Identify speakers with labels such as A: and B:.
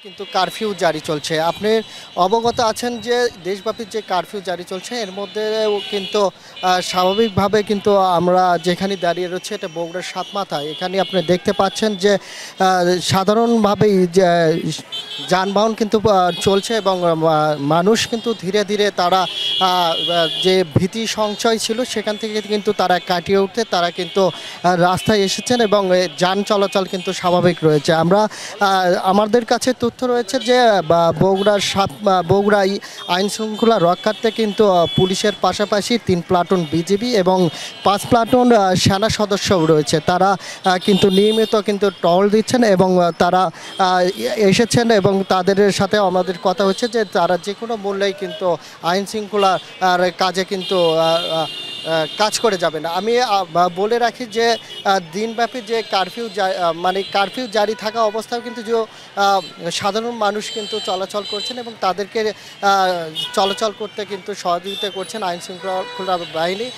A: কিন্তু কারফিউ জারি চলছে। আপনি অবগত আছেন যে দেশব্যাপী যে কারফিউ জারি চলছে এর মধ্যেও কিন্তু স্বাভাবিকভাবে কিন্তু আমরা যেখানে দাঁড়িয়ে রয়েছি এটা বগুড়ার সাতমাথায়। এখানে আপনি দেখতে পাচ্ছেন যে সাধারণভাবেই যে যানবাহন কিন্তু চলছে এবং মানুষ কিন্তু ধীরে ধীরে তারা যে ভীতি সংশয় ছিল সেখান থেকে কিন্তু তারা কাটিয়ে উঠতে তারা কিন্তু রাস্তায় এসেছেন এবং যান চলাচল কিন্তু স্বাভাবিক রয়েছে। আমরা আমাদের কাছে তথ্য রয়েছে যে বগুড়ায় আইন শৃঙ্খলা রক্ষার্থে কিন্তু পুলিশের পাশাপাশি 3 প্লাটুন বিজিবি এবং 5 প্লাটুন সেনা সদস্যও রয়েছে। তারা কিন্তু নিয়মিত কিন্তু টহল দিচ্ছেন এবং তারা এসেছেন এবং তাদের সাথে আমাদের কথা হচ্ছে যে তারা যে কোনো মূল্যেই কিন্তু আইন শৃঙ্খলা আর কাজে কিন্তু কাজ করে যাবেন। আমি বলে রাখি যে দিনব্যাপী যে মানে কারফিউ জারি থাকা অবস্থায় কিন্তু যে সাধারণ মানুষ কিন্তু চলাচল করছেন এবং তাদেরকে চলাচল করতে কিন্তু সহযোগিতা করছেন আইন শৃঙ্খলা বাহিনী।